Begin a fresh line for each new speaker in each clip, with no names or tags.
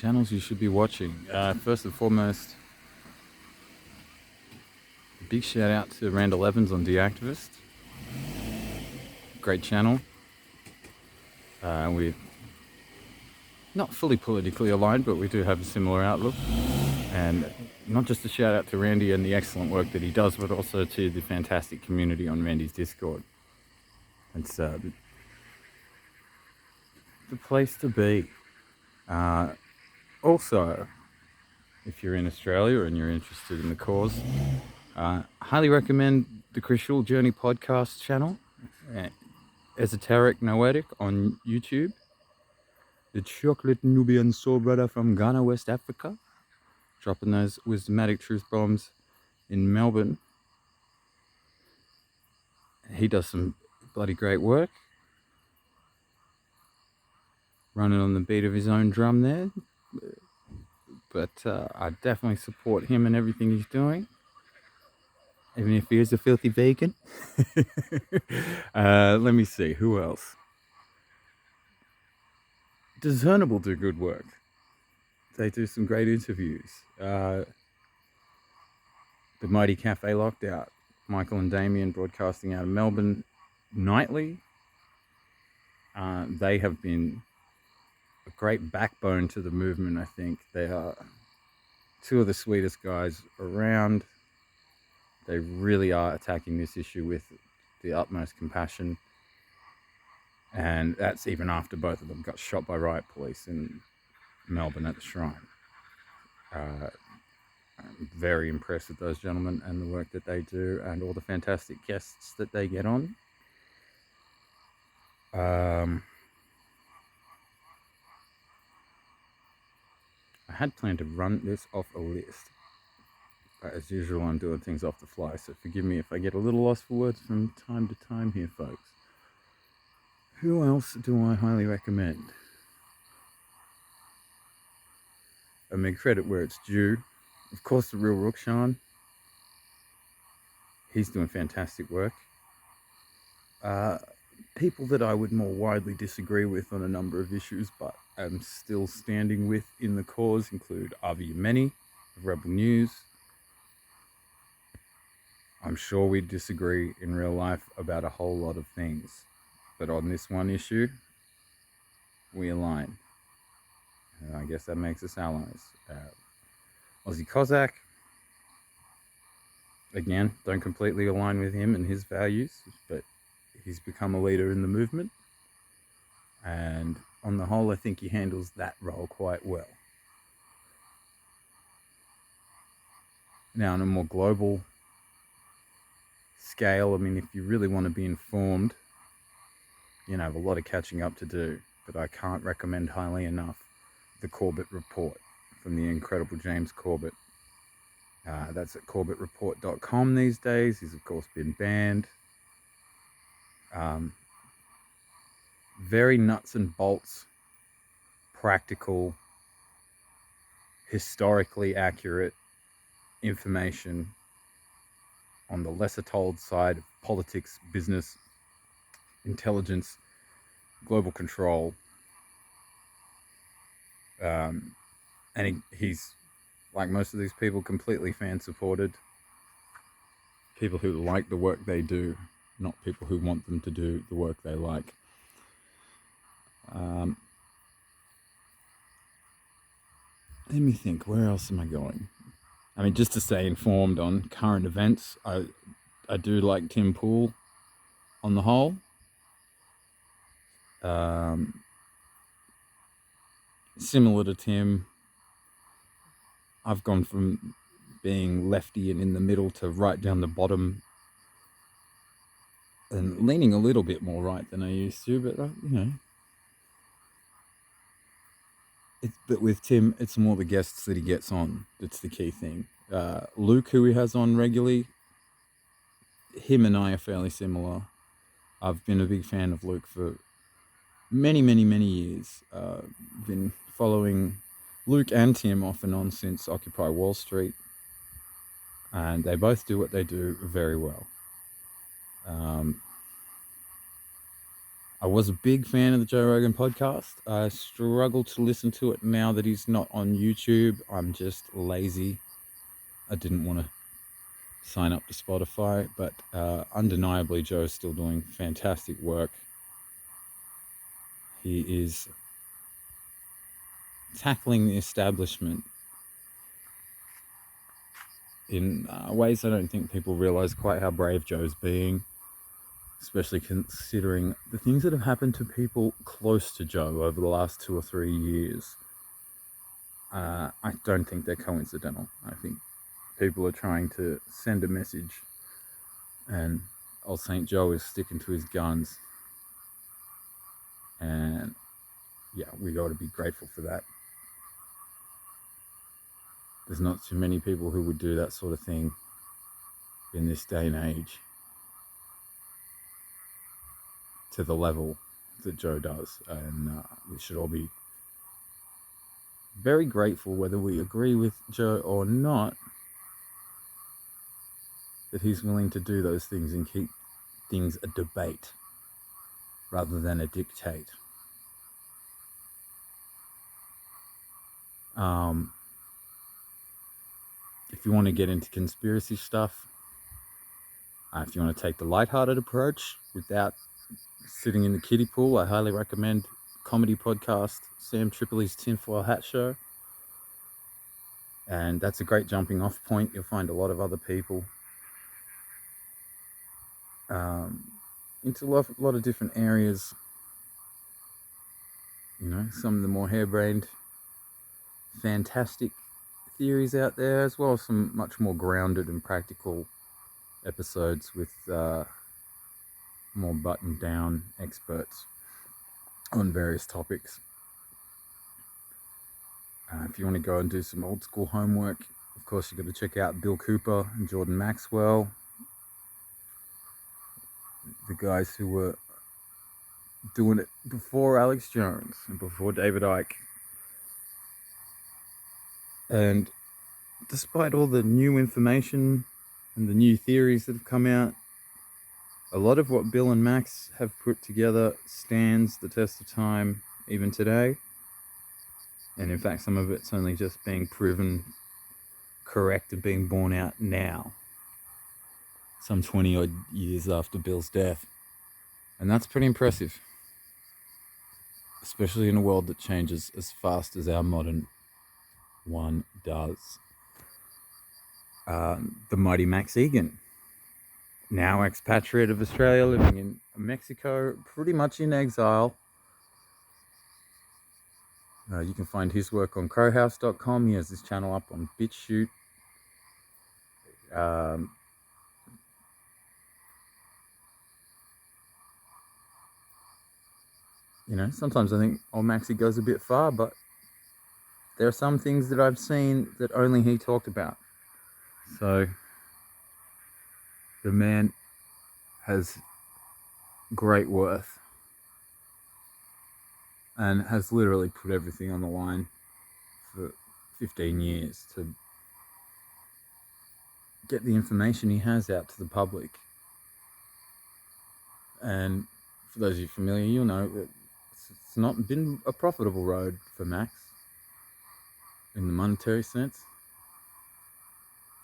channels you should be watching. First and foremost, a big shout out to Randall Evans on Deactivist. Great channel. We're not fully politically aligned, but we do have a similar outlook. And not just a shout out to Randy and the excellent work that he does, but also to the fantastic community on Randy's Discord. It's the place to be. Also, if you're in Australia and you're interested in the cause, highly recommend the Crucial Journey podcast channel, Esoteric Noetic on YouTube. The chocolate Nubian soul brother from Ghana, West Africa, dropping those wisdomatic truth bombs in Melbourne. He does some bloody great work, running on the beat of his own drum there. But I definitely support him and everything he's doing, even if he is a filthy vegan. Let me see, who else? Discernible do good work. They do some great interviews. The Mighty Cafe Lockdown, Michael and Damien broadcasting out of Melbourne nightly. They have been a great backbone to the movement, I think. They are two of the sweetest guys around. They really are attacking this issue with the utmost compassion. And that's even after both of them got shot by riot police in Melbourne at the Shrine. I'm very impressed with those gentlemen and the work that they do and all the fantastic guests that they get on. I had planned to run this off a list. But as usual, I'm doing things off the fly, so forgive me if I get a little lost for words from time to time here, folks. Who else do I highly recommend? I mean, credit where it's due. Of course, the real Rukshan. He's doing fantastic work. People that I would more widely disagree with on a number of issues, but am still standing with in the cause, include Avi Yemeni of Rebel News. I'm sure we disagree in real life about a whole lot of things, but on this one issue, we align. And I guess that makes us allies. Aussie Cossack, again, don't completely align with him and his values, but he's become a leader in the movement. And on the whole, I think he handles that role quite well. Now, on a more global scale, I mean, if you really want to be informed, you know, I have a lot of catching up to do, but I can't recommend highly enough the Corbett Report from the incredible James Corbett. That's at corbettreport.com these days. He's, of course, been banned. Very nuts and bolts, practical, historically accurate information on the lesser told side of politics, business, intelligence, global control. And he's, like most of these people, completely fan-supported. People who like the work they do, not people who want them to do the work they like. Let me think, where else am I going? I mean, just to stay informed on current events, I do like Tim Pool on the whole. Similar to Tim, I've gone from being lefty and in the middle to right down the bottom and leaning a little bit more right than I used to, but you know. But with Tim, it's more the guests that he gets on that's the key thing. Luke, who he has on regularly, him and I are fairly similar. I've been a big fan of Luke for many, many, many years. Been following Luke and Tim off and on since Occupy Wall Street. And they both do what they do very well. I was a big fan of the Joe Rogan podcast. I struggle to listen to it now that he's not on YouTube. I'm just lazy. I didn't want to sign up to Spotify, but undeniably Joe's still doing fantastic work. He is tackling the establishment in ways I don't think people realize quite how brave Joe's being, especially considering the things that have happened to people close to Joe over the last 2 or 3 years. I don't think they're coincidental. I think people are trying to send a message, and old St. Joe is sticking to his guns. And yeah, we got to be grateful for that. There's not too many people who would do that sort of thing in this day and age to the level that Joe does. And we should all be very grateful, whether we agree with Joe or not, that he's willing to do those things and keep things a debate rather than a dictate. If you want to get into conspiracy stuff, if you want to take the lighthearted approach without sitting in the kiddie pool, I highly recommend comedy podcast Sam Tripoli's Tinfoil Hat Show. And that's a great jumping off point. You'll find a lot of other people into a lot of different areas. You know, some of the more harebrained, fantastic theories out there, as well as some much more grounded and practical episodes with more buttoned down experts on various topics. If you want to go and do some old school homework, of course, you've got to check out Bill Cooper and Jordan Maxwell, the guys who were doing it before Alex Jones and before David Icke. And despite all the new information and the new theories that have come out, a lot of what Bill and Max have put together stands the test of time even today. And in fact, some of it's only just being proven correct and being borne out now, some 20 odd years after Bill's death. And that's pretty impressive, especially in a world that changes as fast as our modern one does. The mighty Max Egan, now expatriate of Australia, living in Mexico, pretty much in exile. You can find his work on crowhouse.com. He has this channel up on BitChute. You know, sometimes I think old Maxie goes a bit far, but there are some things that I've seen that only he talked about. So the man has great worth and has literally put everything on the line for 15 years to get the information he has out to the public. And for those of you familiar, you'll know that it's not been a profitable road for Max in the monetary sense.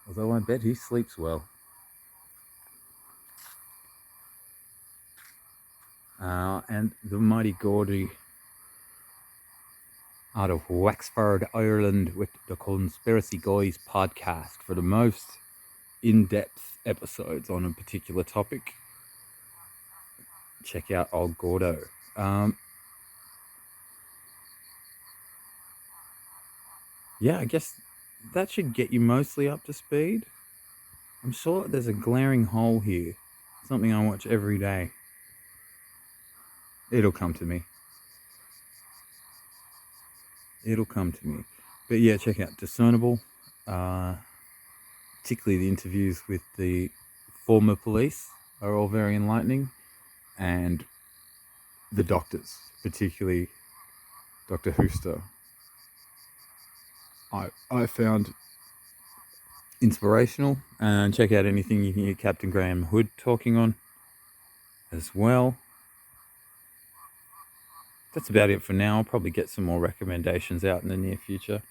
Although I bet he sleeps well. And the mighty Gordy out of Wexford, Ireland, with the Conspiracy Guys podcast for the most in-depth episodes on a particular topic. Check out old Gordo. Yeah, I guess that should get you mostly up to speed. I'm sure there's a glaring hole here. Something I watch every day. It'll come to me. But yeah, check out Discernible. Particularly the interviews with the former police are all very enlightening. And the doctors, particularly Dr. Hooster, I found inspirational. And check out anything you can hear Captain Graham Hood talking on as well. that's about it for now. I'll probably get some more recommendations out in the near future.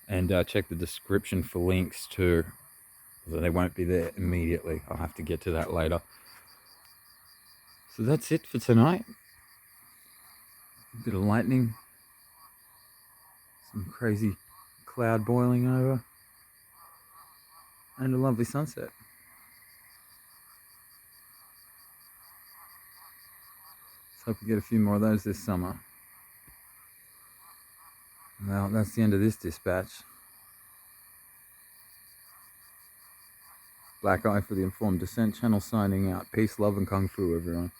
And check the description for links too. They won't be there immediately. I'll have to get to that later. So that's it for tonight. A bit of lightning. Some crazy cloud boiling over. And a lovely sunset. Let's hope we get a few more of those this summer. Well, that's the end of this dispatch. Black Eye for the Informed Descent channel signing out. Peace, love, and Kung Fu, everyone.